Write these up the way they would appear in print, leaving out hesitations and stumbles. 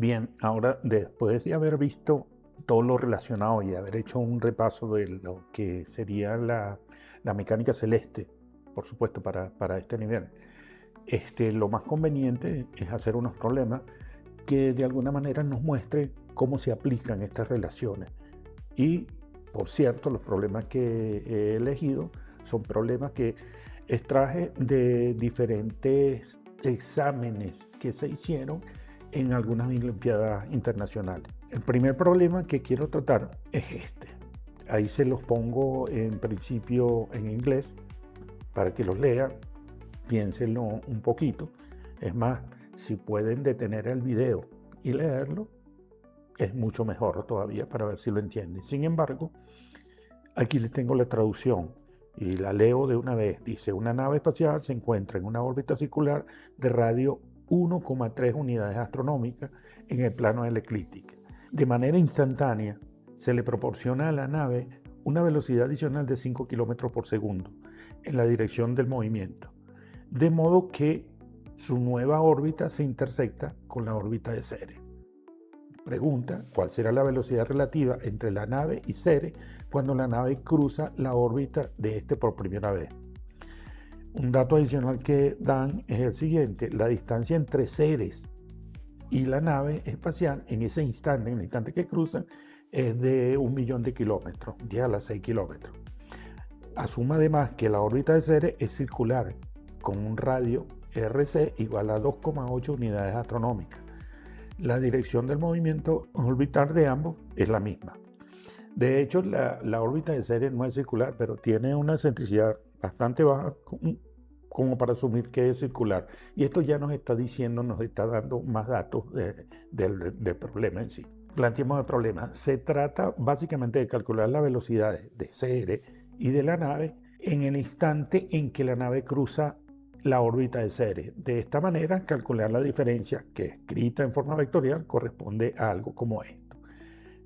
Bien, ahora después de haber visto todo lo relacionado y haber hecho un repaso de lo que sería la mecánica celeste, por supuesto, para este nivel, lo más conveniente es hacer unos problemas que de alguna manera nos muestre cómo se aplican estas relaciones. Y, por cierto, los problemas que he elegido son problemas que extraje de diferentes exámenes que se hicieron en algunas olimpiadas internacionales. El primer problema que quiero tratar es este. Ahí se los pongo en principio en inglés para que los lean, piénsenlo un poquito. Es más, si pueden detener el video y leerlo, es mucho mejor todavía para ver si lo entienden. Sin embargo, aquí les tengo la traducción y la leo de una vez. Dice, una nave espacial se encuentra en una órbita circular de radio 1,3 unidades astronómicas en el plano de la eclíptica. De manera instantánea, se le proporciona a la nave una velocidad adicional de 5 km por segundo en la dirección del movimiento, de modo que su nueva órbita se intersecta con la órbita de Ceres. Pregunta, ¿cuál será la velocidad relativa entre la nave y Ceres cuando la nave cruza la órbita de este por primera vez? Un dato adicional que dan es el siguiente: la distancia entre Ceres y la nave espacial en ese instante, en el instante que cruzan, es de 1.000.000 de kilómetros, 10 a la 6 kilómetros. Asuma además que la órbita de Ceres es circular, con un radio RC igual a 2,8 unidades astronómicas. La dirección del movimiento orbital de ambos es la misma. De hecho, la órbita de Ceres no es circular, pero tiene una excentricidad bastante baja como para asumir que es circular. Y esto ya nos está diciendo, nos está dando más datos del problema en sí. Planteemos el problema. Se trata básicamente de calcular las velocidades de Ceres y de la nave en el instante en que la nave cruza la órbita de Ceres. De esta manera, calcular la diferencia, que escrita en forma vectorial, corresponde a algo como esto.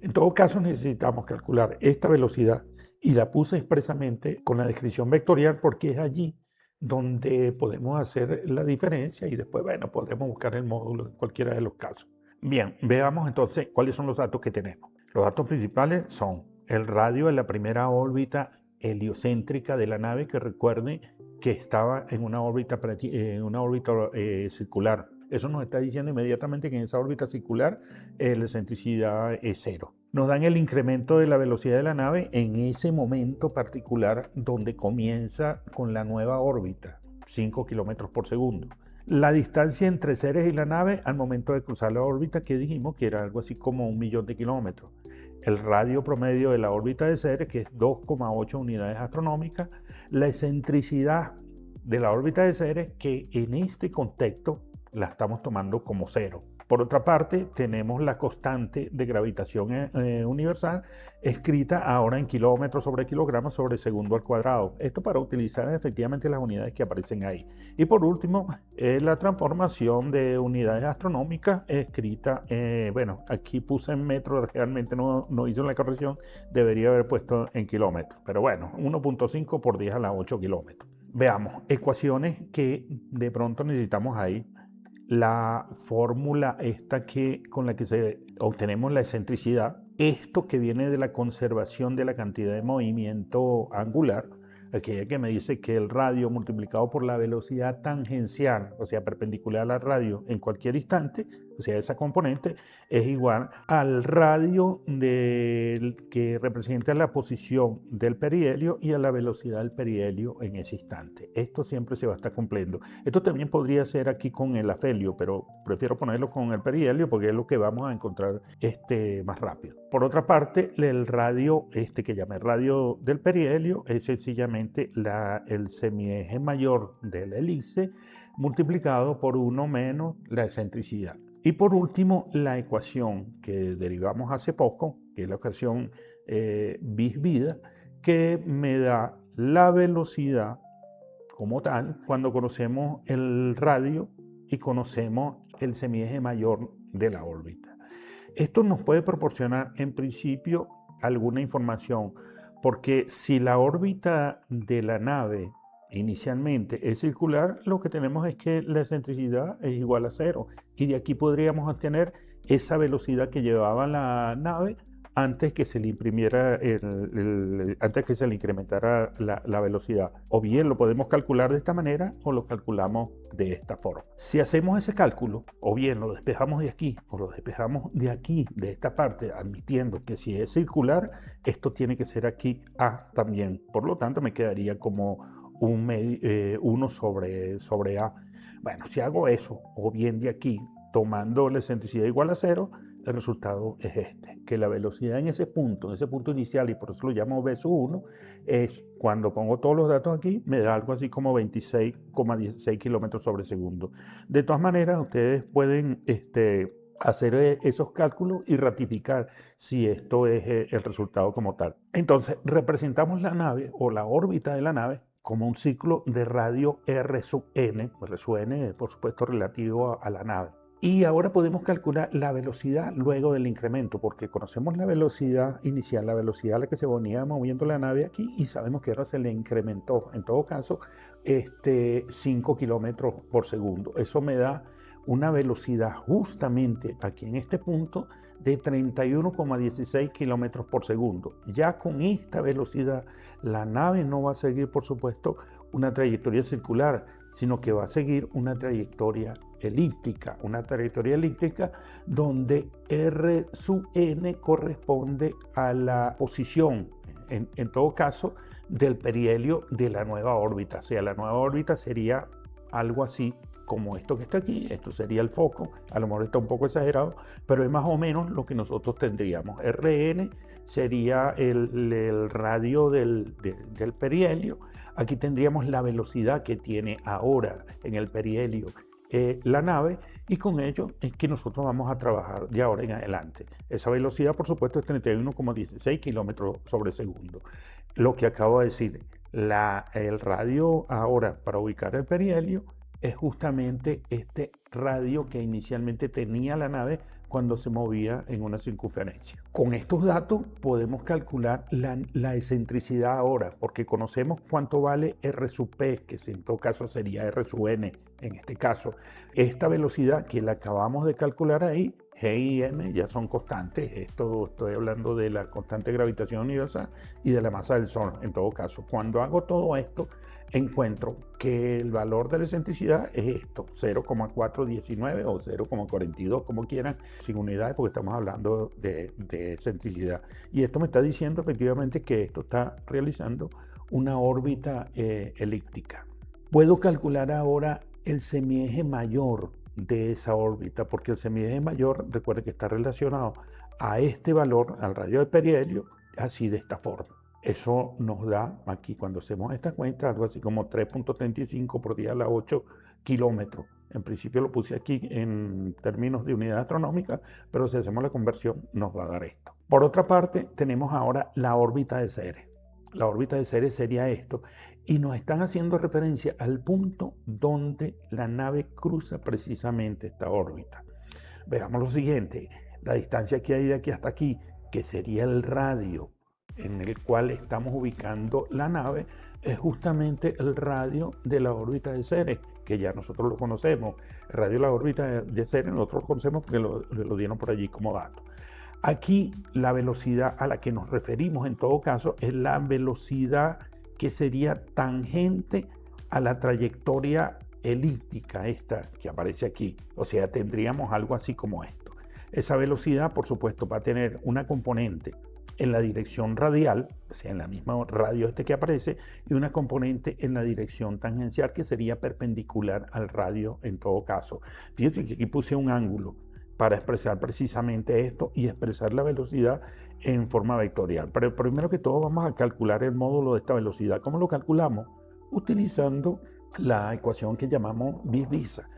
En todo caso, necesitamos calcular esta velocidad y la puse expresamente con la descripción vectorial porque es allí donde podemos hacer la diferencia y después, bueno, podremos buscar el módulo en cualquiera de los casos. Bien, veamos entonces cuáles son los datos que tenemos. Los datos principales son el radio de la primera órbita heliocéntrica de la nave, que recuerden que estaba en una órbita circular. Eso nos está diciendo inmediatamente que en esa órbita circular la excentricidad es cero. Nos dan el incremento de la velocidad de la nave en ese momento particular donde comienza con la nueva órbita, 5 km por segundo. La distancia entre Ceres y la nave al momento de cruzar la órbita, que dijimos que era algo así como 1.000.000 de kilómetros. El radio promedio de la órbita de Ceres, que es 2,8 unidades astronómicas. La excentricidad de la órbita de Ceres, que en este contexto la estamos tomando como cero. Por otra parte, tenemos la constante de gravitación universal, escrita ahora en kilómetros sobre kilogramos sobre segundo al cuadrado. Esto para utilizar efectivamente las unidades que aparecen ahí. Y por último, la transformación de unidades astronómicas escrita, bueno, aquí puse en metros, realmente no hice la corrección, debería haber puesto en kilómetros. Pero bueno, 1.5 por 10 a la 8 kilómetros. Veamos, ecuaciones que de pronto necesitamos ahí. La fórmula esta con la que obtenemos la excentricidad, esto que viene de la conservación de la cantidad de movimiento angular, aquella que me dice que el radio multiplicado por la velocidad tangencial, o sea, perpendicular al radio en cualquier instante, o sea, esa componente es igual al radio que representa la posición del perihelio y a la velocidad del perihelio en ese instante. Esto siempre se va a estar cumpliendo. Esto también podría ser aquí con el afelio, pero prefiero ponerlo con el perihelio porque es lo que vamos a encontrar más rápido. Por otra parte, el radio, que llama el radio del perihelio, es sencillamente el semieje mayor de la hélice multiplicado por 1 menos la excentricidad. Y por último, la ecuación que derivamos hace poco, que es la ecuación bis-vida, que me da la velocidad como tal cuando conocemos el radio y conocemos el semieje mayor de la órbita. Esto nos puede proporcionar en principio alguna información, porque si la órbita de la nave inicialmente es circular, lo que tenemos es que la excentricidad es igual a cero, y de aquí podríamos obtener esa velocidad que llevaba la nave antes que se le imprimiera antes que se le incrementara la velocidad. O bien lo podemos calcular de esta manera o lo calculamos de esta forma. Si hacemos ese cálculo, o bien lo despejamos de aquí o lo despejamos de aquí, de esta parte, admitiendo que si es circular, esto tiene que ser aquí A también. Por lo tanto, me quedaría como 1 sobre A. Bueno, si hago eso, o bien de aquí, tomando la excentricidad igual a 0, el resultado es este, que la velocidad en ese punto inicial, y por eso lo llamo V sub 1, es cuando pongo todos los datos aquí, me da algo así como 26,16 kilómetros sobre segundo. De todas maneras, ustedes pueden hacer esos cálculos y ratificar si esto es el resultado como tal. Entonces, representamos la nave o la órbita de la nave como un ciclo de radio R sub n, R sub n, por supuesto, relativo a la nave. Y ahora podemos calcular la velocidad luego del incremento, porque conocemos la velocidad inicial, la velocidad a la que se venía moviendo la nave aquí, y sabemos que ahora se le incrementó, en todo caso, 5 kilómetros por segundo. Eso me da una velocidad justamente aquí en este punto de 31,16 kilómetros por segundo. Ya con esta velocidad, la nave no va a seguir, por supuesto, una trayectoria circular, sino que va a seguir una trayectoria elíptica donde R sub n corresponde a la posición, en todo caso, del perihelio de la nueva órbita. O sea, la nueva órbita sería algo así como esto que está aquí. Esto sería el foco, a lo mejor está un poco exagerado, pero es más o menos lo que nosotros tendríamos. Rn sería el radio del perihelio. Aquí tendríamos la velocidad que tiene ahora en el perihelio la nave, y con ello es que nosotros vamos a trabajar de ahora en adelante. Esa velocidad, por supuesto, es 31,16 kilómetros sobre segundo. Lo que acabo de decir, el radio ahora para ubicar el perihelio es justamente este radio que inicialmente tenía la nave cuando se movía en una circunferencia. Con estos datos podemos calcular la excentricidad ahora, porque conocemos cuánto vale R sub P, que en todo caso sería R sub N en este caso. Esta velocidad que la acabamos de calcular ahí, G y M, ya son constantes. Esto estoy hablando de la constante de gravitación universal y de la masa del Sol. En todo caso, cuando hago todo esto, encuentro que el valor de la excentricidad es esto, 0,419 o 0,42, como quieran, sin unidades, porque estamos hablando de excentricidad. Y esto me está diciendo efectivamente que esto está realizando una órbita elíptica. Puedo calcular ahora el semieje mayor de esa órbita, porque el semieje mayor, recuerde que está relacionado a este valor, al radio del perihelio, así de esta forma. Eso nos da aquí, cuando hacemos esta cuenta, algo así como 3.35 por 10 a la 8 kilómetros. En principio lo puse aquí en términos de unidad astronómica, pero si hacemos la conversión nos va a dar esto. Por otra parte, tenemos ahora la órbita de Ceres. La órbita de Ceres sería esto, y nos están haciendo referencia al punto donde la nave cruza precisamente esta órbita. Veamos lo siguiente, la distancia que hay de aquí hasta aquí, que sería el radio en el cual estamos ubicando la nave, es justamente el radio de la órbita de Ceres, que ya nosotros lo conocemos. El radio de la órbita de Ceres nosotros lo conocemos porque lo dieron por allí como dato. Aquí la velocidad a la que nos referimos en todo caso es la velocidad que sería tangente a la trayectoria elíptica esta que aparece aquí. O sea, tendríamos algo así como esto. Esa velocidad, por supuesto, va a tener una componente en la dirección radial, o sea, en la misma radio que aparece, y una componente en la dirección tangencial que sería perpendicular al radio en todo caso. Fíjense que aquí puse un ángulo para expresar precisamente esto y expresar la velocidad en forma vectorial. Pero primero que todo vamos a calcular el módulo de esta velocidad. ¿Cómo lo calculamos? Utilizando la ecuación que llamamos Vis-Visa,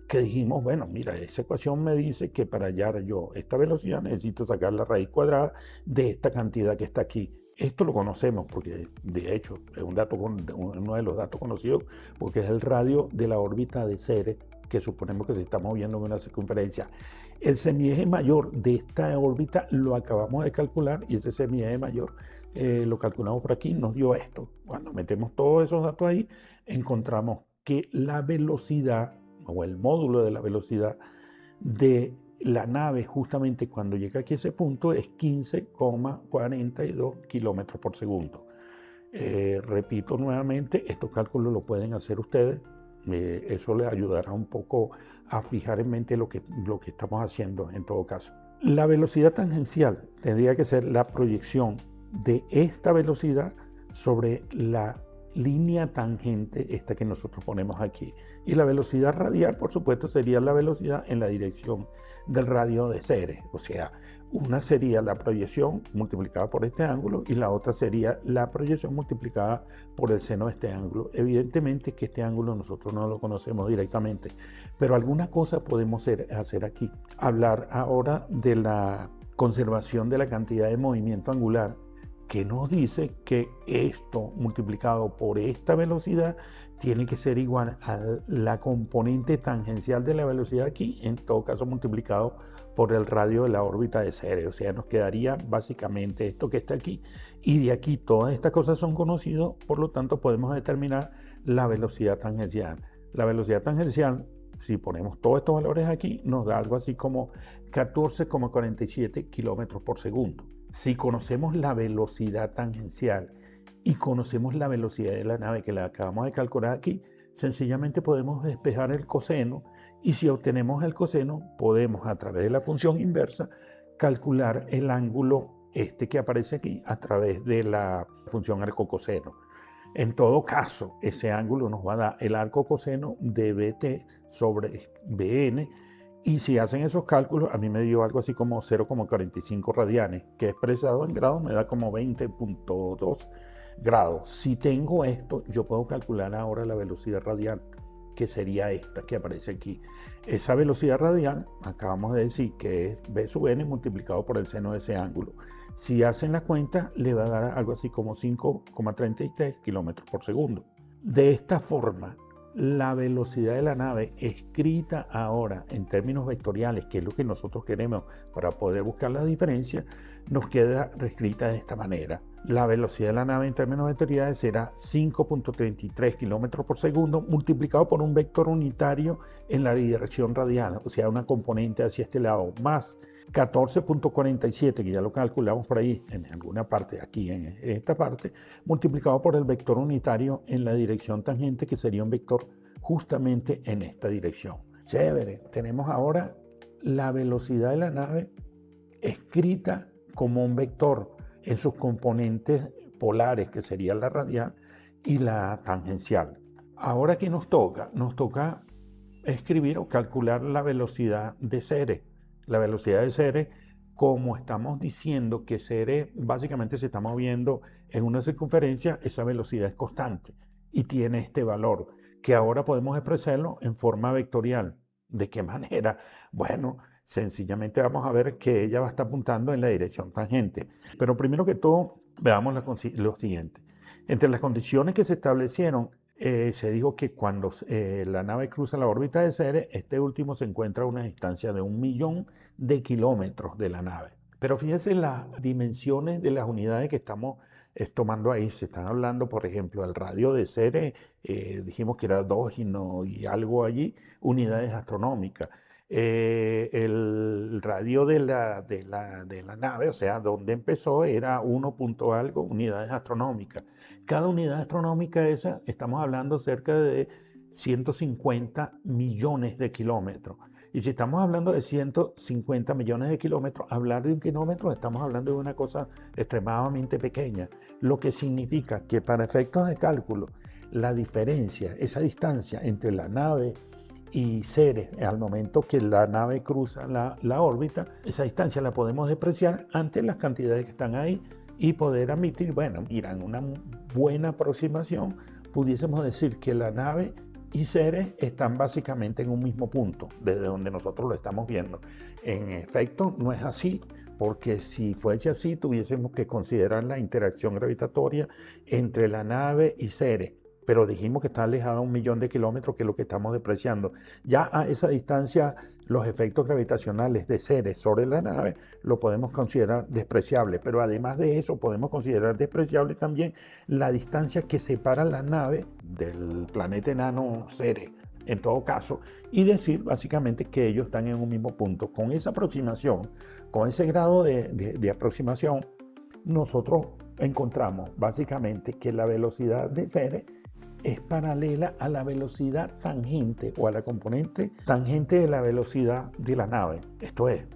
que dijimos, bueno, mira, esa ecuación me dice que para hallar yo esta velocidad necesito sacar la raíz cuadrada de esta cantidad que está aquí. Esto lo conocemos porque, de hecho, es uno de los datos conocidos, porque es el radio de la órbita de Ceres, que suponemos que se está moviendo en una circunferencia. El semieje mayor de esta órbita lo acabamos de calcular, y ese semieje mayor lo calculamos por aquí, nos dio esto. Cuando metemos todos esos datos ahí, encontramos que la velocidad o el módulo de la velocidad de la nave justamente cuando llega aquí a ese punto es 15,42 kilómetros por segundo. Repito nuevamente, estos cálculos lo pueden hacer ustedes. Eso les ayudará un poco a fijar en mente lo que estamos haciendo en todo caso. La velocidad tangencial tendría que ser la proyección de esta velocidad sobre la línea tangente, esta que nosotros ponemos aquí. Y la velocidad radial, por supuesto, sería la velocidad en la dirección del radio de Ceres. O sea, una sería la proyección multiplicada por este ángulo y la otra sería la proyección multiplicada por el seno de este ángulo. Evidentemente que este ángulo nosotros no lo conocemos directamente, pero alguna cosa podemos hacer aquí. Hablar ahora de la conservación de la cantidad de movimiento angular, que nos dice que esto multiplicado por esta velocidad tiene que ser igual a la componente tangencial de la velocidad aquí, en todo caso multiplicado por el radio de la órbita de Ceres. O sea, nos quedaría básicamente esto que está aquí. Y de aquí todas estas cosas son conocidas, por lo tanto podemos determinar la velocidad tangencial. La velocidad tangencial, si ponemos todos estos valores aquí, nos da algo así como 14,47 kilómetros por segundo. Si conocemos la velocidad tangencial y conocemos la velocidad de la nave que la acabamos de calcular aquí, sencillamente podemos despejar el coseno, y si obtenemos el coseno, podemos a través de la función inversa calcular el ángulo que aparece aquí a través de la función arcocoseno. En todo caso, ese ángulo nos va a dar el arcocoseno de BT sobre BN, y si hacen esos cálculos, a mí me dio algo así como 0,45 radianes, que expresado en grados me da como 20,2 grados. Si tengo esto, yo puedo calcular ahora la velocidad radial, que sería esta que aparece aquí. Esa velocidad radial, acabamos de decir que es B sub n multiplicado por el seno de ese ángulo. Si hacen la cuenta, le va a dar algo así como 5,33 kilómetros por segundo. De esta forma, la velocidad de la nave escrita ahora en términos vectoriales, que es lo que nosotros queremos para poder buscar la diferencia, nos queda reescrita de esta manera. La velocidad de la nave en términos vectoriales será 5,33 kilómetros por segundo multiplicado por un vector unitario en la dirección radial, o sea, una componente hacia este lado, más 14,47, que ya lo calculamos por ahí en alguna parte, aquí en esta parte, multiplicado por el vector unitario en la dirección tangente, que sería un vector justamente en esta dirección. Chévere, tenemos ahora la velocidad de la nave escrita como un vector en sus componentes polares, que sería la radial y la tangencial. Ahora, ¿qué nos toca? Nos toca escribir o calcular la velocidad de Ceres. La velocidad de Ceres, como estamos diciendo que Ceres básicamente se está moviendo en una circunferencia, esa velocidad es constante y tiene este valor, que ahora podemos expresarlo en forma vectorial. ¿De qué manera? Bueno, sencillamente vamos a ver que ella va a estar apuntando en la dirección tangente. Pero primero que todo, veamos lo siguiente. Entre las condiciones que se establecieron, se dijo que cuando la nave cruza la órbita de Ceres, este último se encuentra a una distancia de 1.000.000 de kilómetros de la nave. Pero fíjense las dimensiones de las unidades que estamos tomando ahí. Se están hablando, por ejemplo, el radio de Ceres, dijimos que era 2 y algo allí, unidades astronómicas. El radio de la nave, o sea, donde empezó, era 1 punto algo unidades astronómicas. Cada unidad astronómica esa, estamos hablando cerca de 150 millones de kilómetros. Y si estamos hablando de 150 millones de kilómetros, hablar de un kilómetro, estamos hablando de una cosa extremadamente pequeña, lo que significa que para efectos de cálculo, la diferencia, esa distancia entre la nave y Ceres, al momento que la nave cruza la órbita, esa distancia la podemos despreciar ante las cantidades que están ahí y poder admitir, bueno, mira, en una buena aproximación, pudiésemos decir que la nave y Ceres están básicamente en un mismo punto, desde donde nosotros lo estamos viendo. En efecto, no es así, porque si fuese así, tuviésemos que considerar la interacción gravitatoria entre la nave y Ceres. Pero dijimos que está alejada a 1.000.000 de kilómetros, que es lo que estamos despreciando. Ya a esa distancia, los efectos gravitacionales de Ceres sobre la nave lo podemos considerar despreciable, pero además de eso podemos considerar despreciable también la distancia que separa la nave del planeta enano Ceres. en todo caso, y decir básicamente que ellos están en un mismo punto. Con esa aproximación, con ese grado de aproximación, nosotros encontramos básicamente que la velocidad de Ceres es paralela a la velocidad tangente o a la componente tangente de la velocidad de la nave. Esto es,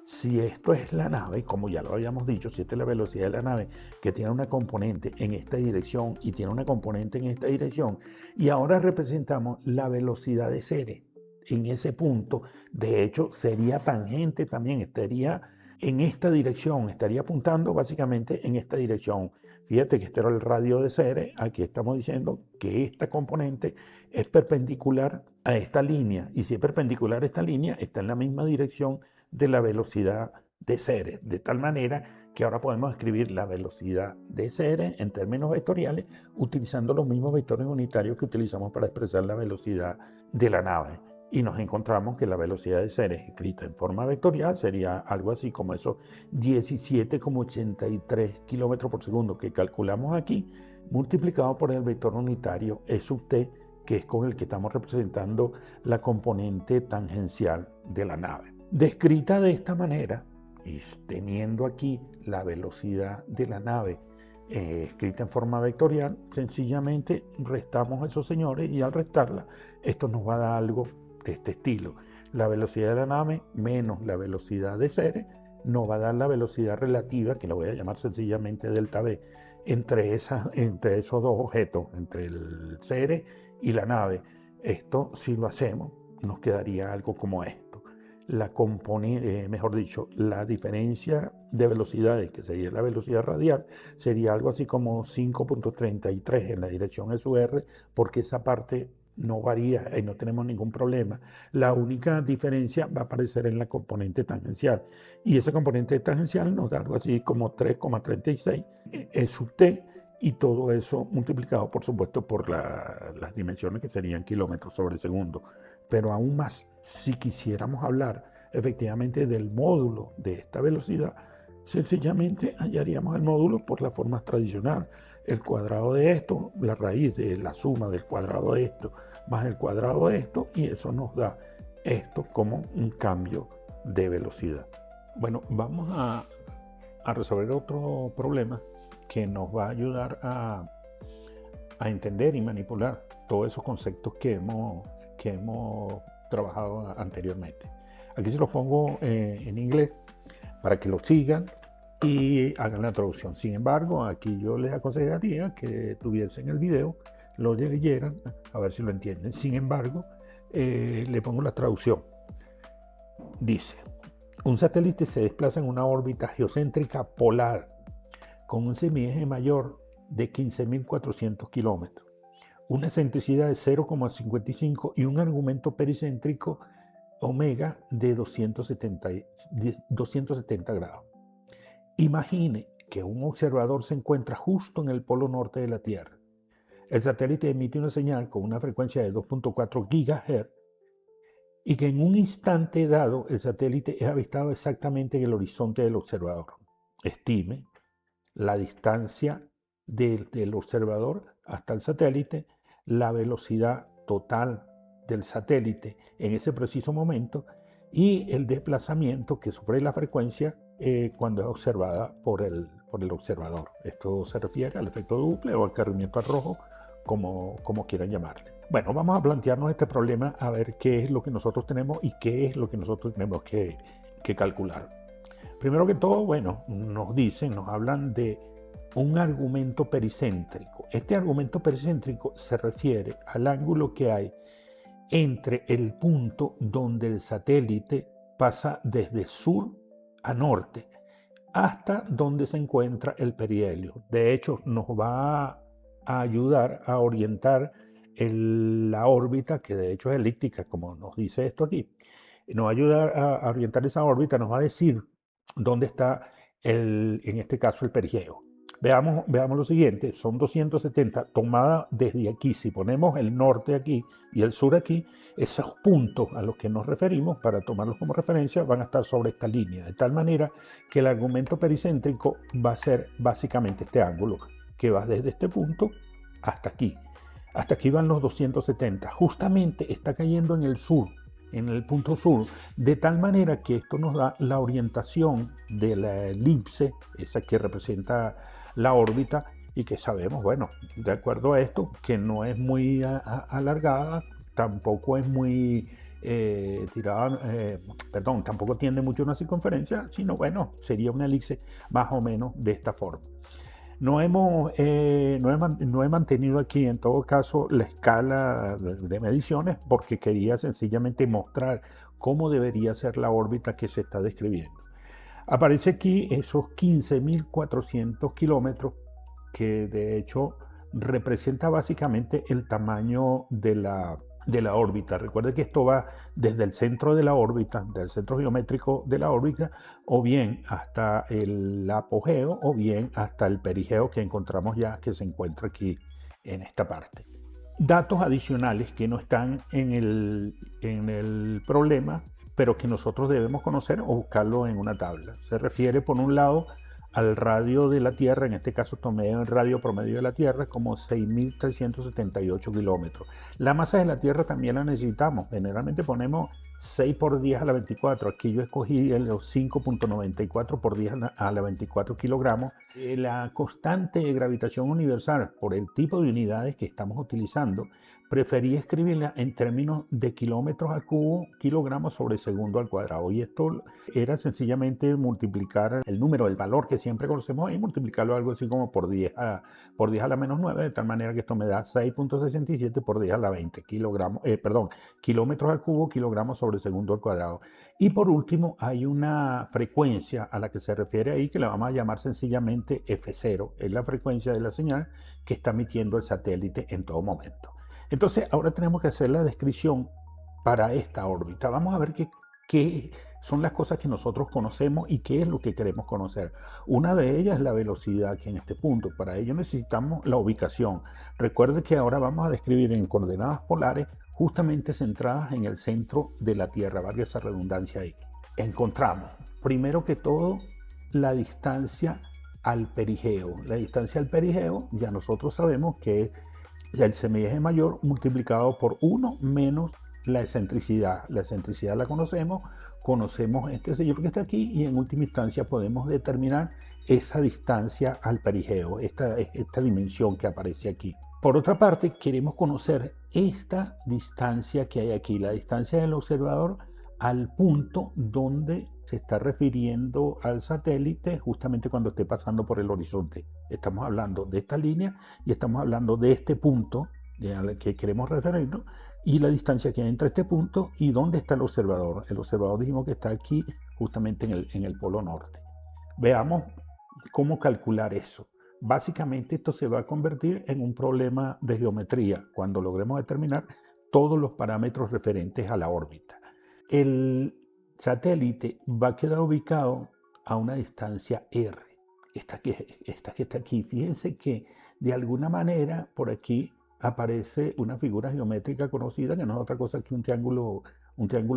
si esto es la nave, como ya lo habíamos dicho, si esta es la velocidad de la nave que tiene una componente en esta dirección y tiene una componente en esta dirección, y ahora representamos la velocidad de Ceres en ese punto, de hecho sería tangente también, estaría en esta dirección, estaría apuntando básicamente en esta dirección. Fíjate que este era el radio de Ceres, aquí estamos diciendo que esta componente es perpendicular a esta línea, y si es perpendicular a esta línea, está en la misma dirección de la velocidad de Ceres, de tal manera que ahora podemos escribir la velocidad de Ceres en términos vectoriales utilizando los mismos vectores unitarios que utilizamos para expresar la velocidad de la nave. Y nos encontramos que la velocidad de Ceres escrita en forma vectorial sería algo así como esos 17,83 kilómetros por segundo que calculamos aquí, multiplicado por el vector unitario E sub t, que es con el que estamos representando la componente tangencial de la nave. Descrita de esta manera, y teniendo aquí la velocidad de la nave escrita en forma vectorial, sencillamente restamos a esos señores y al restarla, esto nos va a dar algo de este estilo. La velocidad de la nave menos la velocidad de Ceres nos va a dar la velocidad relativa, que la voy a llamar sencillamente delta V, entre esos dos objetos, entre el Ceres y la nave. Esto, si lo hacemos, nos quedaría algo como esto. La diferencia de velocidades, que sería la velocidad radial, sería algo así como 5,33 en la dirección SUR, porque esa parte no varía y no tenemos ningún problema. La única diferencia va a aparecer en la componente tangencial, y esa componente tangencial nos da algo así como 3,36 E sub t, y todo eso multiplicado, por supuesto, por las dimensiones que serían kilómetros sobre segundo. Pero aún más, si quisiéramos hablar efectivamente del módulo de esta velocidad, sencillamente hallaríamos el módulo por la forma tradicional. El cuadrado de esto, la raíz de la suma del cuadrado de esto más el cuadrado de esto, y eso nos da esto como un cambio de velocidad. Bueno, vamos a resolver otro problema que nos va a ayudar a entender y manipular todos esos conceptos que hemos trabajado anteriormente. Aquí se los pongo en inglés para que lo sigan y hagan la traducción. Sin embargo, aquí yo les aconsejaría que tuviesen el video, lo leyeran, a ver si lo entienden. Sin embargo, le pongo la traducción. Dice: un satélite se desplaza en una órbita geocéntrica polar con un semieje mayor de 15.400 kilómetros, una excentricidad de 0,55 y un argumento pericéntrico omega de 270 grados. Imagine que un observador se encuentra justo en el polo norte de la Tierra. El satélite emite una señal con una frecuencia de 2.4 GHz y que en un instante dado el satélite es avistado exactamente en el horizonte del observador. Estime la distancia del observador hasta el satélite, la velocidad total del satélite en ese preciso momento y el desplazamiento que sufre la frecuencia cuando es observada por el observador. Esto se refiere al efecto Doppler o al corrimiento al rojo, como quieran llamarle. Bueno, vamos a plantearnos este problema a ver qué es lo que nosotros tenemos y qué es lo que nosotros tenemos que calcular. Primero que todo, bueno, nos hablan de un argumento pericéntrico. Este argumento pericéntrico se refiere al ángulo que hay entre el punto donde el satélite pasa desde sur a norte hasta donde se encuentra el perihelio. De hecho, nos va a ayudar a orientar la órbita, que de hecho es elíptica, como nos dice esto aquí. Nos va a ayudar a orientar esa órbita, nos va a decir dónde está, en este caso, el perigeo. Veamos lo siguiente, son 270 tomada desde aquí. Si ponemos el norte aquí y el sur aquí, esos puntos a los que nos referimos, para tomarlos como referencia, van a estar sobre esta línea, de tal manera que el argumento pericéntrico va a ser básicamente este ángulo, que va desde este punto hasta aquí. Hasta aquí van los 270. Justamente está cayendo en el sur, en el punto sur, de tal manera que esto nos da la orientación de la elipse, esa que representa la órbita, y que sabemos, bueno, de acuerdo a esto, que no es muy alargada, tampoco es muy tirada, tampoco tiene mucho una circunferencia, sino bueno, sería una elipse más o menos de esta forma. No he mantenido aquí en todo caso la escala de mediciones porque quería sencillamente mostrar cómo debería ser la órbita que se está describiendo. Aparece aquí esos 15.400 kilómetros que de hecho representa básicamente el tamaño de la órbita. Recuerde que esto va desde el centro de la órbita, del centro geométrico de la órbita, o bien hasta el apogeo, o bien hasta el perigeo que encontramos ya que se encuentra aquí en esta parte. Datos adicionales que no están en el problema, pero que nosotros debemos conocer o buscarlo en una tabla. Se refiere, por un lado, al radio de la Tierra, en este caso tomé el radio promedio de la Tierra como 6.378 kilómetros. La masa de la Tierra también la necesitamos, generalmente ponemos 6 por 10 a la 24, aquí yo escogí los 5.94 por 10 a la 24 kilogramos. La constante de gravitación universal, por el tipo de unidades que estamos utilizando, preferí escribirla en términos de kilómetros al cubo, kilogramos sobre segundo al cuadrado. Y esto era sencillamente multiplicar el número, el valor que siempre conocemos y multiplicarlo algo así como por 10 a la menos 9, de tal manera que esto me da 6.67 por 10 a la 20 kilómetros al cubo, kilogramos sobre segundo al cuadrado. Y por último, hay una frecuencia a la que se refiere ahí que la vamos a llamar sencillamente F0. Es la frecuencia de la señal que está emitiendo el satélite en todo momento. Entonces, ahora tenemos que hacer la descripción para esta órbita. Vamos a ver qué son las cosas que nosotros conocemos y qué es lo que queremos conocer. Una de ellas es la velocidad aquí en este punto. Para ello necesitamos la ubicación. Recuerde que ahora vamos a describir en coordenadas polares justamente centradas en el centro de la Tierra, valga esa redundancia ahí. Encontramos, primero que todo, la distancia al perigeo. La distancia al perigeo ya nosotros sabemos que es el semieje mayor multiplicado por 1 menos la excentricidad. La excentricidad la conocemos este señor que está aquí y en última instancia podemos determinar esa distancia al perigeo, esta dimensión que aparece aquí. Por otra parte, queremos conocer esta distancia que hay aquí, la distancia del observador al punto donde se está refiriendo al satélite justamente cuando esté pasando por el horizonte. Estamos hablando de esta línea y estamos hablando de este punto al que queremos referirnos y la distancia que hay entre este punto y dónde está el observador. El observador dijimos que está aquí justamente en el polo norte. Veamos cómo calcular eso. Básicamente esto se va a convertir en un problema de geometría cuando logremos determinar todos los parámetros referentes a la órbita. El satélite va a quedar ubicado a una distancia R. Esta que está aquí. Fíjense que de alguna manera por aquí aparece una figura geométrica conocida que no es otra cosa que un triángulo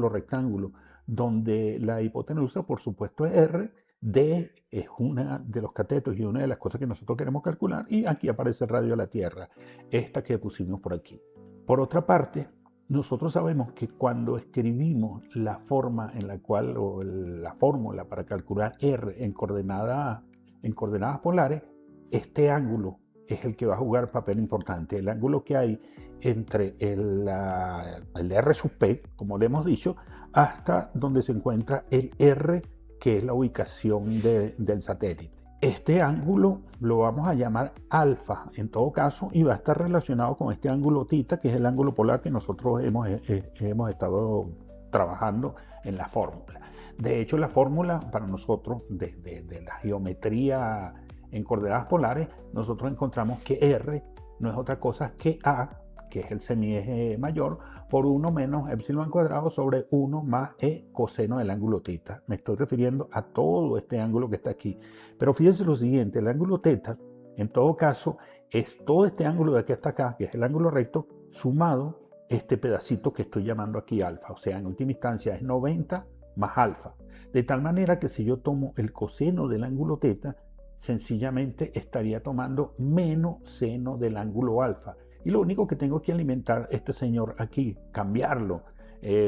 rectángulo, donde la hipotenusa por supuesto es R, D es una de los catetos y una de las cosas que nosotros queremos calcular, y aquí aparece el radio de la Tierra, esta que pusimos por aquí. Por otra parte, nosotros sabemos que cuando escribimos la forma en la cual, o la fórmula para calcular R en coordenadas polares, este ángulo es el que va a jugar papel importante. El ángulo que hay entre el R sub P, como le hemos dicho, hasta donde se encuentra el R, que es la ubicación del satélite. Este ángulo lo vamos a llamar alfa en todo caso y va a estar relacionado con este ángulo θ, que es el ángulo polar que nosotros hemos estado trabajando en la fórmula. De hecho, la fórmula para nosotros de la geometría en coordenadas polares, nosotros encontramos que R no es otra cosa que A, que es el semieje mayor, por 1 menos epsilon al cuadrado sobre 1 más E coseno del ángulo θ. Me estoy refiriendo a todo este ángulo que está aquí. Pero fíjense lo siguiente, el ángulo θ, en todo caso, es todo este ángulo de aquí hasta acá, que es el ángulo recto, sumado este pedacito que estoy llamando aquí alfa. O sea, en última instancia es 90 más alfa. De tal manera que si yo tomo el coseno del ángulo θ, sencillamente estaría tomando menos seno del ángulo alfa. y lo único que tengo que alimentar este señor aquí, cambiarlo.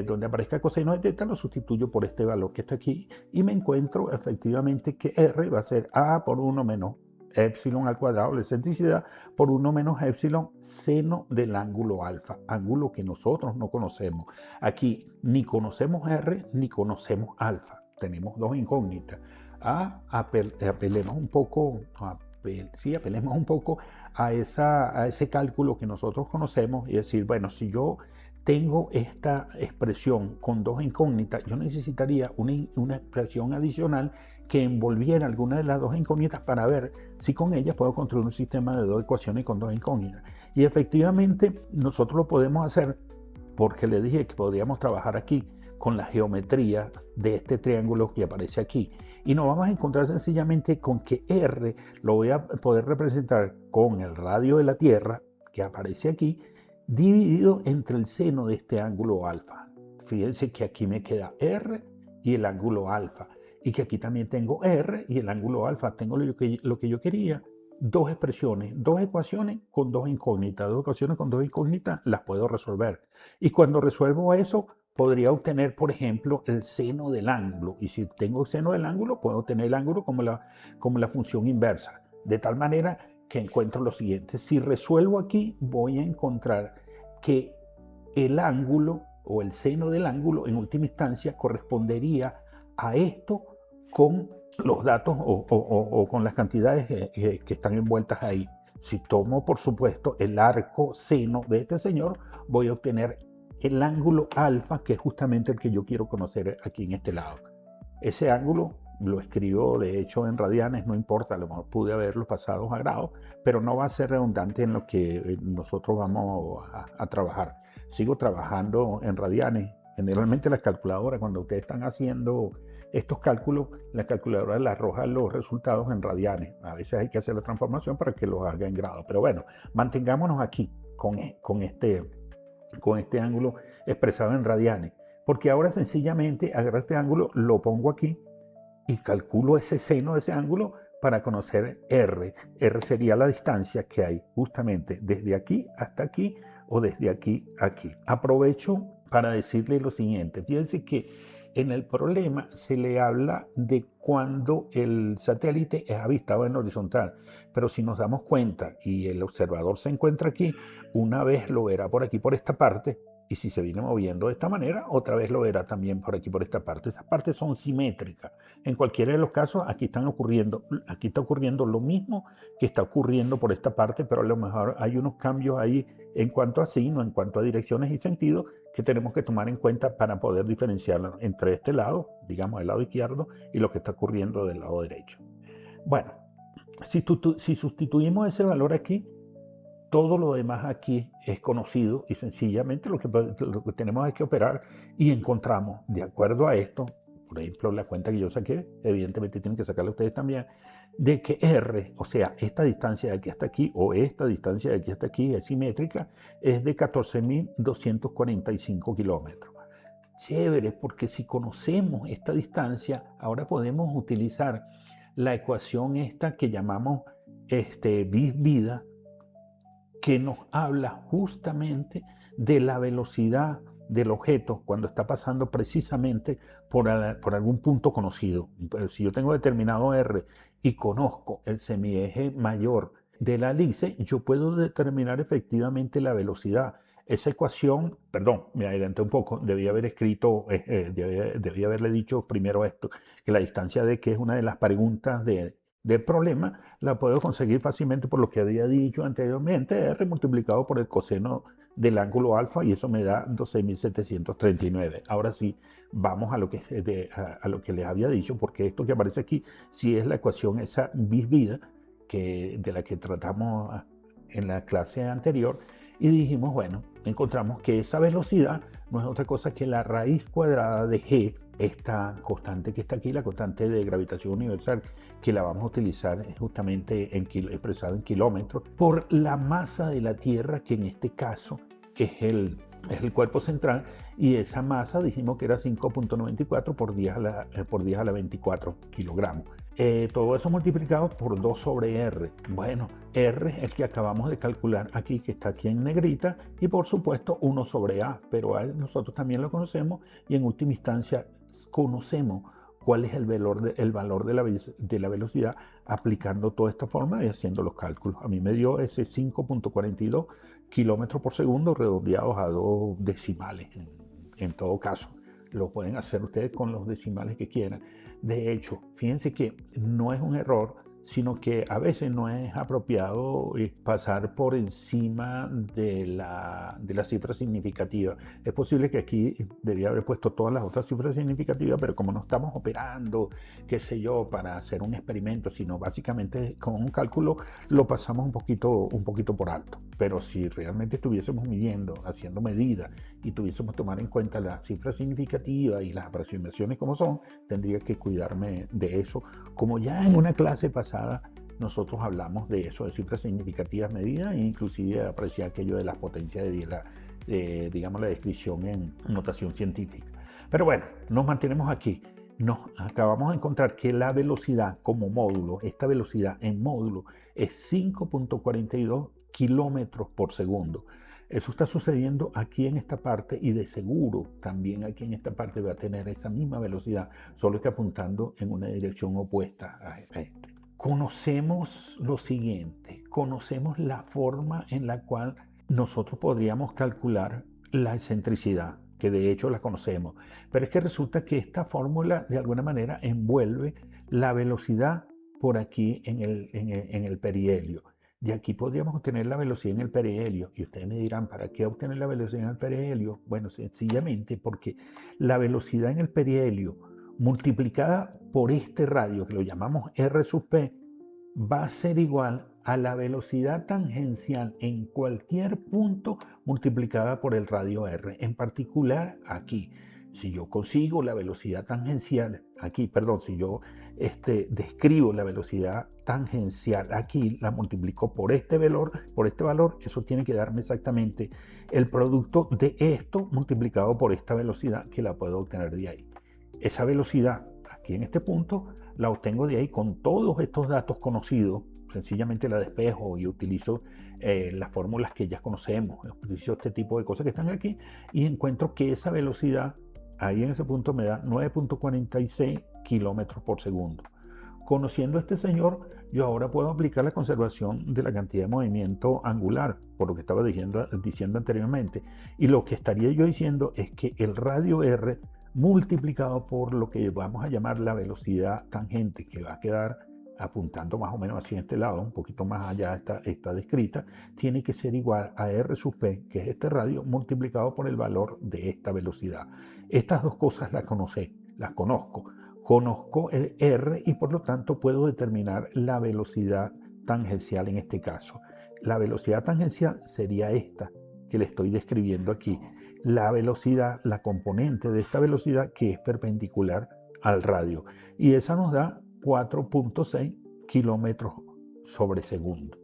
Donde aparezca coseno de teta lo sustituyo por este valor que está aquí y me encuentro efectivamente que R va a ser A por 1 menos epsilon al cuadrado, la excentricidad, por 1 menos epsilon seno del ángulo alfa, ángulo que nosotros no conocemos. Aquí ni conocemos R ni conocemos alfa, tenemos dos incógnitas. Apelemos un poco, apelemos un poco a ese cálculo que nosotros conocemos y decir, bueno, si yo tengo esta expresión con dos incógnitas, yo necesitaría una expresión adicional que envolviera alguna de las dos incógnitas para ver si con ellas puedo construir un sistema de dos ecuaciones con dos incógnitas. Y efectivamente nosotros lo podemos hacer porque le dije que podríamos trabajar aquí con la geometría de este triángulo que aparece aquí. Y nos vamos a encontrar sencillamente con que R lo voy a poder representar con el radio de la Tierra que aparece aquí, dividido entre el seno de este ángulo alfa. Fíjense que aquí me queda R y el ángulo alfa, y que aquí también tengo R y el ángulo alfa. Tengo lo que yo quería, dos expresiones, dos ecuaciones con dos incógnitas. Dos ecuaciones con dos incógnitas las puedo resolver. Y cuando resuelvo eso, podría obtener, por ejemplo, el seno del ángulo. Y si tengo el seno del ángulo, puedo obtener el ángulo como la función inversa. De tal manera que encuentro lo siguiente. Si resuelvo aquí, voy a encontrar que el ángulo o el seno del ángulo en última instancia correspondería a esto con los datos o con las cantidades que están envueltas ahí. Si tomo, por supuesto, el arco seno de este señor, voy a obtener el ángulo alfa, que es justamente el que yo quiero conocer aquí en este lado. Ese ángulo lo escribo de hecho en radianes, no importa, a lo mejor pude haberlo pasado a grados, pero no va a ser redundante en lo que nosotros vamos a trabajar. Sigo trabajando en radianes. Generalmente las calculadoras, cuando ustedes están haciendo estos cálculos, la calculadora les arroja los resultados en radianes. A veces hay que hacer la transformación para que los haga en grados. Pero bueno, mantengámonos aquí con este ángulo expresado en radianes. Porque ahora sencillamente agarro este ángulo, lo pongo aquí y calculo ese seno de ese ángulo para conocer R. R sería la distancia que hay justamente desde aquí hasta aquí o desde aquí a aquí. Aprovecho para decirle lo siguiente. Fíjense que en el problema se le habla de cuando el satélite es avistado en horizontal, pero si nos damos cuenta y el observador se encuentra aquí, una vez lo verá por aquí, por esta parte, y si se viene moviendo de esta manera, otra vez lo verá también por aquí, por esta parte. Esas partes son simétricas. En cualquiera de los casos, aquí está ocurriendo lo mismo que está ocurriendo por esta parte, pero a lo mejor hay unos cambios ahí en cuanto a signo, en cuanto a direcciones y sentido, que tenemos que tomar en cuenta para poder diferenciarlo entre este lado, digamos el lado izquierdo, y lo que está ocurriendo del lado derecho. Bueno, si sustituimos ese valor aquí, todo lo demás aquí es conocido y sencillamente lo que tenemos es que operar y encontramos, de acuerdo a esto, por ejemplo, la cuenta que yo saqué, evidentemente tienen que sacarla ustedes también, de que R, o sea, esta distancia de aquí hasta aquí o esta distancia de aquí hasta aquí es simétrica, es de 14.245 kilómetros. Chévere, porque si conocemos esta distancia, ahora podemos utilizar la ecuación esta que llamamos vida, que nos habla justamente de la velocidad del objeto cuando está pasando precisamente por algún punto conocido. Si yo tengo determinado R y conozco el semieje mayor de la elipse, yo puedo determinar efectivamente la velocidad. Esa ecuación, perdón, me adelanté un poco, debía haberle dicho primero esto, que la distancia de que es una de las preguntas del problema, la puedo conseguir fácilmente por lo que había dicho anteriormente, R multiplicado por el coseno del ángulo alfa, y eso me da 12.739. Ahora sí, vamos a lo que les había dicho, porque esto que aparece aquí sí es la ecuación esa vida de la que tratamos en la clase anterior, y dijimos, bueno, encontramos que esa velocidad no es otra cosa que la raíz cuadrada de G, esta constante que está aquí, la constante de gravitación universal, que la vamos a utilizar justamente expresada en kilómetros, por la masa de la Tierra, que en este caso es el cuerpo central, y esa masa dijimos que era 5.94 por 10 a la 24 kilogramos. Todo eso multiplicado por 2 sobre R. Bueno, R es el que acabamos de calcular aquí, que está aquí en negrita, y por supuesto 1 sobre A, pero A nosotros también lo conocemos y en última instancia conocemos cuál es el valor de la velocidad aplicando toda esta forma y haciendo los cálculos. A mí me dio ese 5.42 kilómetros por segundo redondeados a 2 decimales en todo caso. Lo pueden hacer ustedes con los decimales que quieran. De hecho, fíjense que no es un error, sino que a veces no es apropiado pasar por encima de la cifra significativa. Es posible que aquí debería haber puesto todas las otras cifras significativas, pero como no estamos operando, qué sé yo, para hacer un experimento, sino básicamente con un cálculo, lo pasamos un poquito por alto. Pero si realmente estuviésemos midiendo, haciendo medidas y tuviésemos que tomar en cuenta las cifras significativas y las aproximaciones como son, tendría que cuidarme de eso. Como ya en una clase pasada nosotros hablamos de eso, de cifras significativas medidas e inclusive apreciar aquello de las potencias digamos, la descripción en notación científica. Pero bueno, nos mantenemos aquí. Nos acabamos de encontrar que la velocidad como módulo, esta velocidad en módulo es 5.42 kilómetros por segundo. Eso está sucediendo aquí en esta parte y de seguro también aquí en esta parte va a tener esa misma velocidad, solo que apuntando en una dirección opuesta a este. Conocemos lo siguiente, conocemos la forma en la cual nosotros podríamos calcular la excentricidad, que de hecho la conocemos, pero es que resulta que esta fórmula de alguna manera envuelve la velocidad por aquí en el perihelio. De aquí podríamos obtener la velocidad en el perihelio. Y ustedes me dirán, ¿para qué obtener la velocidad en el perihelio? Bueno, sencillamente porque la velocidad en el perihelio multiplicada por este radio, que lo llamamos R sub P, va a ser igual a la velocidad tangencial en cualquier punto multiplicada por el radio R. En particular aquí, si yo consigo la velocidad tangencial, si yo describo la velocidad tangencial aquí, la multiplico por este valor, eso tiene que darme exactamente el producto de esto multiplicado por esta velocidad que la puedo obtener de ahí. Esa velocidad aquí en este punto la obtengo de ahí con todos estos datos conocidos. Sencillamente la despejo y utilizo las fórmulas que ya conocemos, utilizo este tipo de cosas que están aquí y encuentro que esa velocidad ahí en ese punto me da 9.46 kilómetros por segundo. Conociendo a este señor, yo ahora puedo aplicar la conservación de la cantidad de movimiento angular, por lo que estaba diciendo anteriormente. Y lo que estaría yo diciendo es que el radio R multiplicado por lo que vamos a llamar la velocidad tangente, que va a quedar apuntando más o menos hacia este lado, un poquito más allá está descrita, tiene que ser igual a R sub P, que es este radio, multiplicado por el valor de esta velocidad. Estas dos cosas las conozco. Conozco el R y por lo tanto puedo determinar la velocidad tangencial en este caso. La velocidad tangencial sería esta que le estoy describiendo aquí. La velocidad, la componente de esta velocidad que es perpendicular al radio. Y esa nos da 4.6 kilómetros sobre segundo.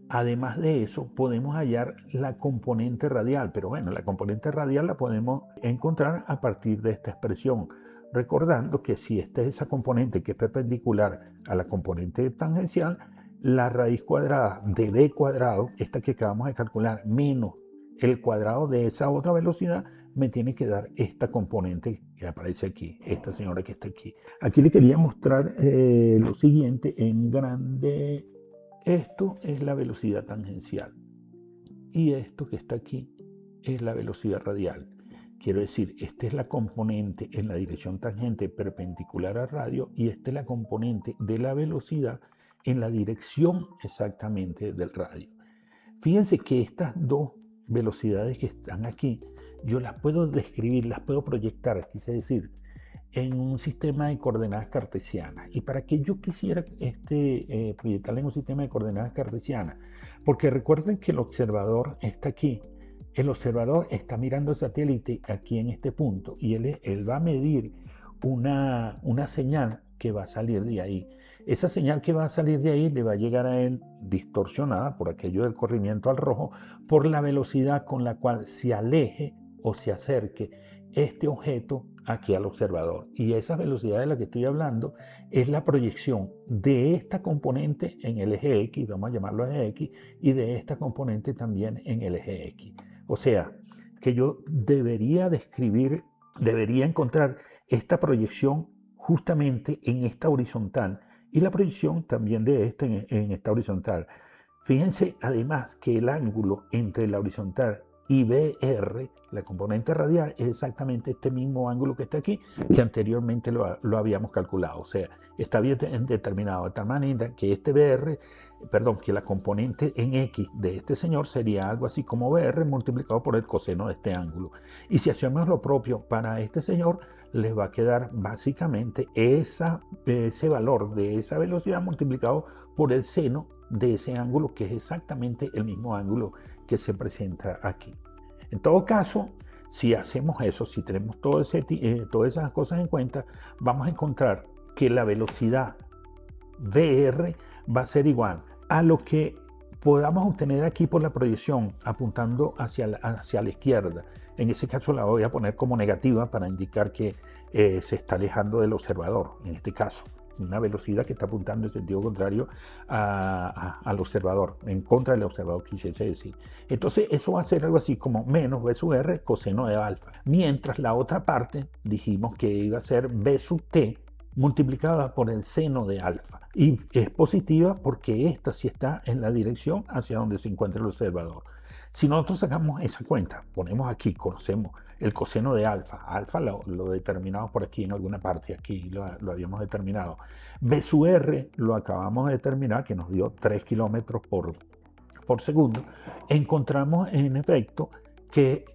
Además de eso, podemos hallar la componente radial, pero bueno, la componente radial la podemos encontrar a partir de esta expresión, recordando que si esta es esa componente que es perpendicular a la componente tangencial, la raíz cuadrada de b cuadrado, esta que acabamos de calcular, menos el cuadrado de esa otra velocidad, me tiene que dar esta componente que aparece aquí, esta señora que está aquí. Aquí le quería mostrar lo siguiente en grande. Esto es la velocidad tangencial y esto que está aquí es la velocidad radial. Quiero decir, esta es la componente en la dirección tangente perpendicular al radio y esta es la componente de la velocidad en la dirección exactamente del radio. Fíjense que estas dos velocidades que están aquí, yo las puedo describir, las puedo proyectar, quise decir, en un sistema de coordenadas cartesianas. ¿Y para qué yo quisiera proyectarla en un sistema de coordenadas cartesianas? Porque recuerden que el observador está aquí. El observador está mirando el satélite aquí en este punto y él va a medir una señal que va a salir de ahí. Esa señal que va a salir de ahí le va a llegar a él distorsionada por aquello del corrimiento al rojo, por la velocidad con la cual se aleje o se acerque este objeto aquí al observador. Y esa velocidad de la que estoy hablando es la proyección de esta componente en el eje X, vamos a llamarlo eje X, y de esta componente también en el eje X. O sea, que yo debería encontrar esta proyección justamente en esta horizontal y la proyección también de esta en esta horizontal. Fíjense además que el ángulo entre la horizontal y BR, la componente radial, es exactamente este mismo ángulo que está aquí, que anteriormente lo habíamos calculado. O sea, está bien determinado de tal manera que que la componente en X de este señor sería algo así como BR multiplicado por el coseno de este ángulo. Y si hacemos lo propio para este señor, les va a quedar básicamente ese valor de esa velocidad multiplicado por el seno de ese ángulo, que es exactamente el mismo ángulo que se presenta aquí. En todo caso, si hacemos eso, si tenemos todas esas cosas en cuenta, vamos a encontrar que la velocidad VR va a ser igual a lo que podamos obtener aquí por la proyección apuntando hacia la izquierda. En ese caso la voy a poner como negativa para indicar que se está alejando del observador, en este caso. Una velocidad que está apuntando en sentido contrario al observador, en contra del observador, quisiese decir. Entonces eso va a ser algo así como menos B sub R coseno de alfa. Mientras la otra parte dijimos que iba a ser B sub T multiplicada por el seno de alfa. Y es positiva porque esta sí está en la dirección hacia donde se encuentra el observador. Si nosotros sacamos esa cuenta, ponemos aquí, conocemos el coseno de alfa. Alfa lo determinamos por aquí en alguna parte, aquí lo habíamos determinado. B sub R lo acabamos de determinar, que nos dio 3 kilómetros por segundo. Encontramos en efecto que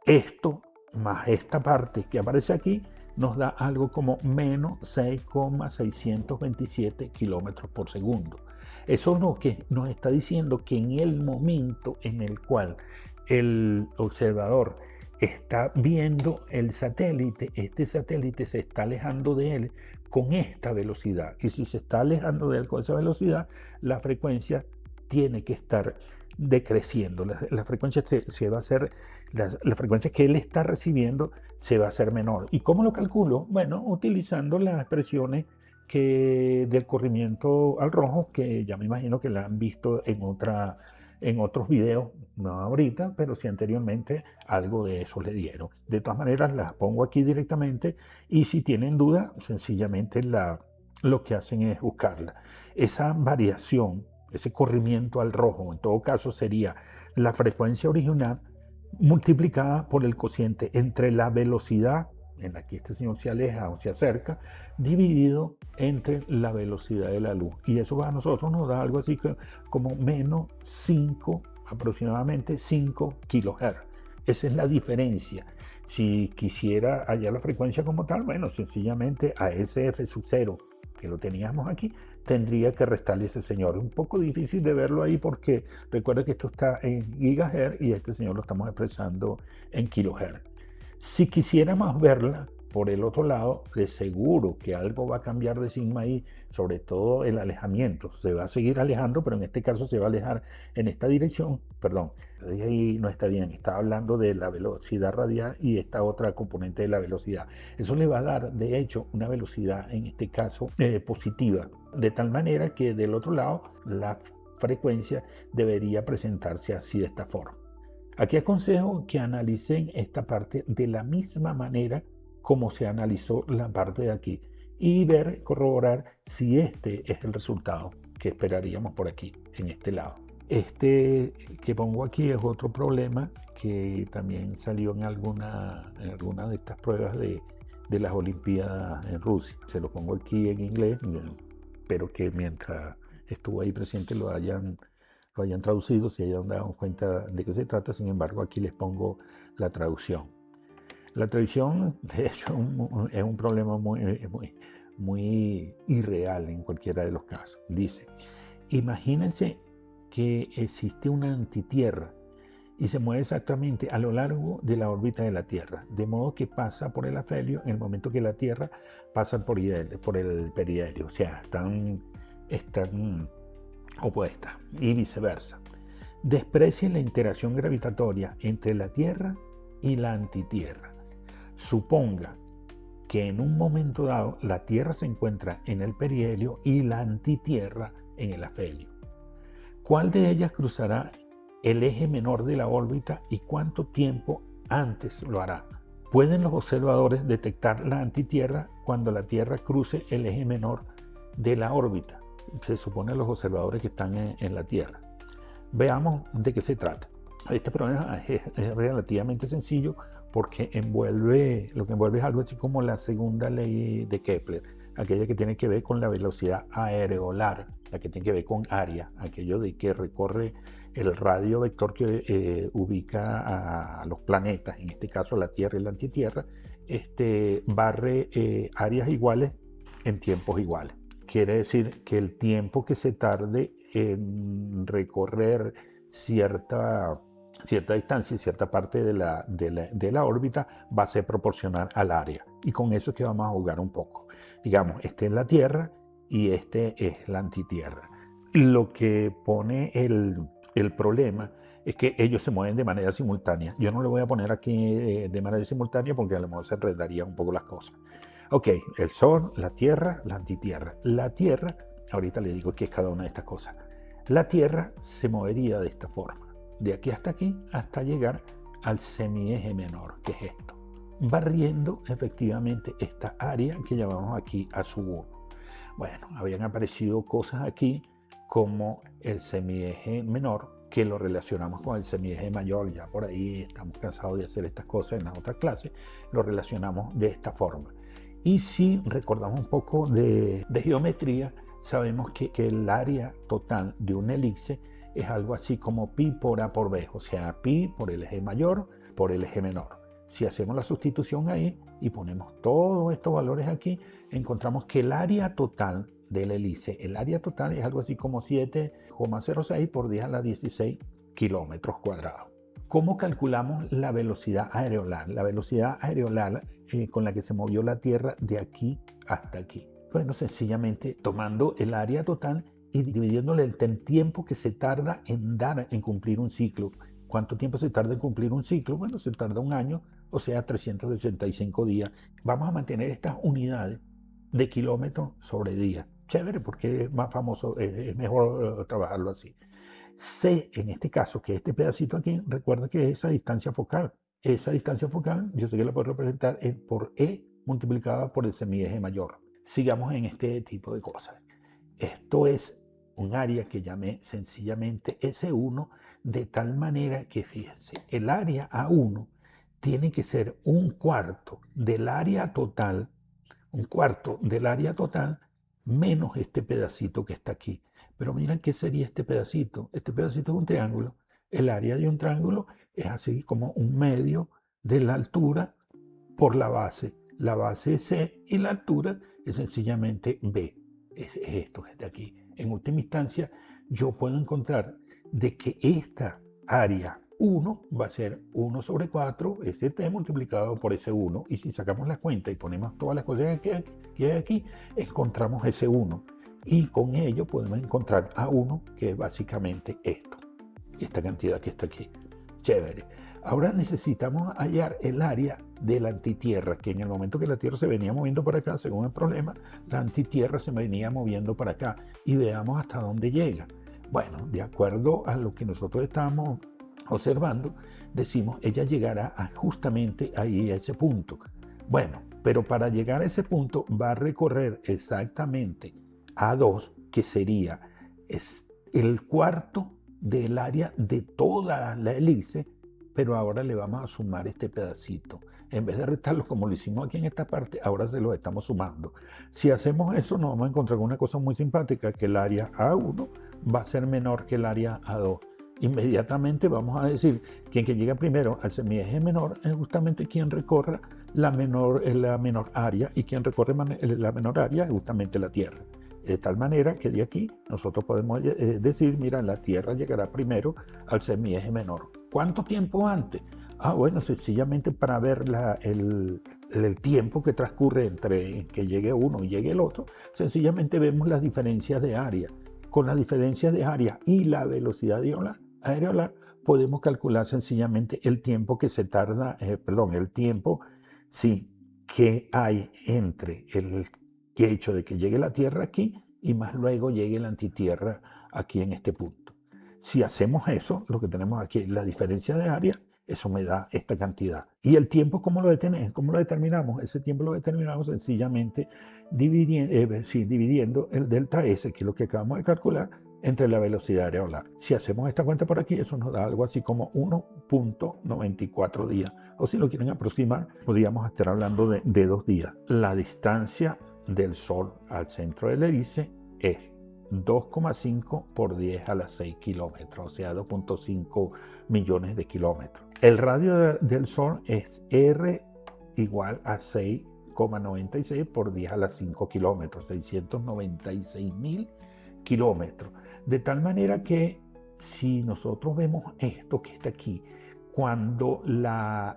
esto más esta parte que aparece aquí nos da algo como menos 6,627 kilómetros por segundo. Eso es lo que nos está diciendo que en el momento en el cual el observador está viendo el satélite, este satélite se está alejando de él con esta velocidad. Y si se está alejando de él con esa velocidad, la frecuencia tiene que estar decreciendo. La frecuencia se va a hacer, la frecuencia que él está recibiendo se va a hacer menor. ¿Y cómo lo calculo? Bueno, utilizando las expresiones del corrimiento al rojo, que ya me imagino que la han visto en otros videos, no ahorita, pero sí anteriormente algo de eso le dieron. De todas maneras, las pongo aquí directamente y si tienen duda, sencillamente lo que hacen es buscarla. Esa variación, ese corrimiento al rojo, en todo caso sería la frecuencia original multiplicada por el cociente entre la velocidad en la que este señor se aleja o se acerca, dividido entre la velocidad de la luz. Y eso a nosotros nos da algo así como menos 5, aproximadamente 5 kHz. Esa es la diferencia. Si quisiera hallar la frecuencia como tal, bueno, sencillamente a ese F sub 0 que lo teníamos aquí, tendría que restarle ese señor. Es un poco difícil de verlo ahí porque recuerda que esto está en gigahertz y este señor lo estamos expresando en kilohertz. Si quisiéramos verla por el otro lado, de seguro que algo va a cambiar de sigma ahí, sobre todo el alejamiento. Se va a seguir alejando, pero en este caso se va a alejar en esta dirección. Perdón, ahí no está bien. Estaba hablando de la velocidad radial y esta otra componente de la velocidad. Eso le va a dar, de hecho, una velocidad, en este caso, positiva. De tal manera que del otro lado, la frecuencia debería presentarse así de esta forma. Aquí aconsejo que analicen esta parte de la misma manera como se analizó la parte de aquí y corroborar si este es el resultado que esperaríamos por aquí, en este lado. Este que pongo aquí es otro problema que también salió en alguna de estas pruebas de las Olimpiadas en Rusia. Se lo pongo aquí en inglés, pero que mientras estuvo ahí presente lo hayan traducido, se hayan dado cuenta de qué se trata. Sin embargo, aquí les pongo la traducción. La traducción, de hecho, es un problema muy irreal en cualquiera de los casos. Dice, imagínense que existe una antitierra y se mueve exactamente a lo largo de la órbita de la Tierra, de modo que pasa por el afelio en el momento que la Tierra pasa por el perihelio, o sea, están opuestas y viceversa. Desprecien la interacción gravitatoria entre la Tierra y la antitierra. Suponga que en un momento dado la Tierra se encuentra en el perihelio y la antitierra en el afelio. ¿Cuál de ellas cruzará el eje menor de la órbita y cuánto tiempo antes lo hará? ¿Pueden los observadores detectar la antitierra cuando la Tierra cruce el eje menor de la órbita? Se supone los observadores que están en la Tierra. Veamos de qué se trata. Este problema es relativamente sencillo porque lo que envuelve es algo así como la segunda ley de Kepler, aquella que tiene que ver con la velocidad areolar, la que tiene que ver con área, aquello de que recorre el radio vector que ubica a los planetas, en este caso la Tierra y la antitierra, barre áreas iguales en tiempos iguales. Quiere decir que el tiempo que se tarde en recorrer cierta distancia, cierta parte de la órbita va a ser proporcional al área. Y con eso es que vamos a jugar un poco. Digamos, este es la Tierra y este es la antitierra. Lo que pone el problema es que ellos se mueven de manera simultánea. Yo no le voy a poner aquí de manera simultánea porque a lo mejor se enredarían un poco las cosas. Ok, el Sol, la Tierra, la antitierra. La Tierra, ahorita le digo qué es cada una de estas cosas. La Tierra se movería de esta forma, de aquí hasta llegar al semieje menor, que es esto, barriendo efectivamente esta área que llamamos aquí a sub 1. Bueno, habían aparecido cosas aquí como el semieje menor, que lo relacionamos con el semieje mayor, ya por ahí estamos cansados de hacer estas cosas en las otras clases, lo relacionamos de esta forma. Y si recordamos un poco de geometría, sabemos que el área total de una elipse es algo así como pi por A por B, o sea, pi por el eje mayor por el eje menor. Si hacemos la sustitución ahí y ponemos todos estos valores aquí, encontramos que el área total de la elipse, el área total es algo así como 7,06 por 10 a la 16 kilómetros cuadrados. ¿Cómo calculamos la velocidad areolar? La velocidad areolar con la que se movió la Tierra de aquí hasta aquí. Bueno, sencillamente tomando el área total y dividiéndole el tiempo que se tarda en cumplir un ciclo. ¿Cuánto tiempo se tarda en cumplir un ciclo? Bueno, se tarda un año, o sea, 365 días. Vamos a mantener estas unidades de kilómetros sobre día. Chévere, porque es más famoso, es mejor trabajarlo así. C, en este caso, que este pedacito aquí, recuerda que es esa distancia focal. Esa distancia focal, yo sé que la puedo representar por E multiplicada por el semieje mayor. Sigamos en este tipo de cosas. Esto es un área que llamé sencillamente S1, de tal manera que, fíjense, el área A1 tiene que ser un cuarto del área total menos este pedacito que está aquí. Pero miren qué sería este pedacito. Este pedacito es un triángulo. El área de un triángulo es así como un medio de la altura por la base. La base es C y la altura es sencillamente B. Es esto que está aquí. En última instancia, yo puedo encontrar de que esta área 1 va a ser 1 sobre 4 ST multiplicado por S1. Y si sacamos la cuenta y ponemos todas las cosas que hay aquí, encontramos S1. Y con ello podemos encontrar A1, que es básicamente esto. Esta cantidad que está aquí. Chévere. Ahora necesitamos hallar el área de la antitierra, que en el momento que la Tierra se venía moviendo para acá, según el problema, la antitierra se venía moviendo para acá. Y veamos hasta dónde llega. Bueno, de acuerdo a lo que nosotros estábamos observando, decimos, ella llegará justamente ahí a ese punto. Bueno, pero para llegar a ese punto va a recorrer exactamente A2, que sería el cuarto del área de toda la elipse, pero ahora le vamos a sumar este pedacito. En vez de restarlo como lo hicimos aquí en esta parte, ahora se lo estamos sumando. Si hacemos eso, nos vamos a encontrar con una cosa muy simpática, que el área A1 va a ser menor que el área A2. Inmediatamente vamos a decir que quien que llega primero al semieje menor es justamente quien recorra la menor área, y quien recorre la menor área es justamente la Tierra. De tal manera que de aquí nosotros podemos decir, mira, la Tierra llegará primero al semieje menor. ¿Cuánto tiempo antes? Bueno, sencillamente para ver el tiempo que transcurre entre que llegue uno y llegue el otro, sencillamente vemos las diferencias de área. Con las diferencias de área y la velocidad areolar, podemos calcular sencillamente el tiempo que se tarda, que hay entre el hecho de que llegue la Tierra aquí y más luego llegue la antitierra aquí en este punto. Si hacemos eso, lo que tenemos aquí, la diferencia de área, eso me da esta cantidad. ¿Y el tiempo cómo lo determinamos? Ese tiempo lo determinamos sencillamente dividiendo el delta S, que es lo que acabamos de calcular, entre la velocidad areolar. Si hacemos esta cuenta por aquí, eso nos da algo así como 1.94 días. O si lo quieren aproximar, podríamos estar hablando de 2 días. La distancia del Sol al centro del hélice es 2,5 por 10 a la 6 kilómetros, o sea, 2.5 millones de kilómetros. El radio del Sol es R igual a 6,96 por 10 a la 5 kilómetros, 696.000 kilómetros. De tal manera que si nosotros vemos esto que está aquí, cuando la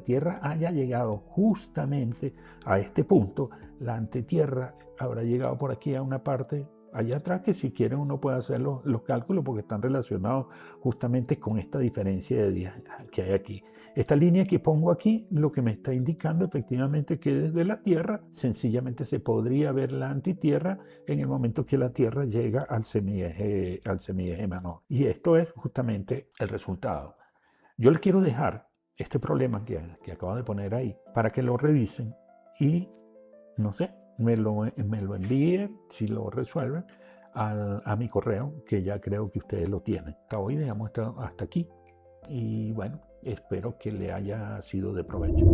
Tierra haya llegado justamente a este punto, la antitierra habrá llegado por aquí a una parte allá atrás, que si quieren uno puede hacer los cálculos porque están relacionados justamente con esta diferencia de días que hay aquí. Esta línea que pongo aquí lo que me está indicando efectivamente que desde la Tierra sencillamente se podría ver la antitierra en el momento que la Tierra llega al semieje menor. Y esto es justamente el resultado. Yo les quiero dejar este problema que acabo de poner ahí para que lo revisen y, no sé, me lo envíen, si lo resuelven, a mi correo, que ya creo que ustedes lo tienen. Hasta hoy dejamos hasta aquí y bueno, espero que le haya sido de provecho.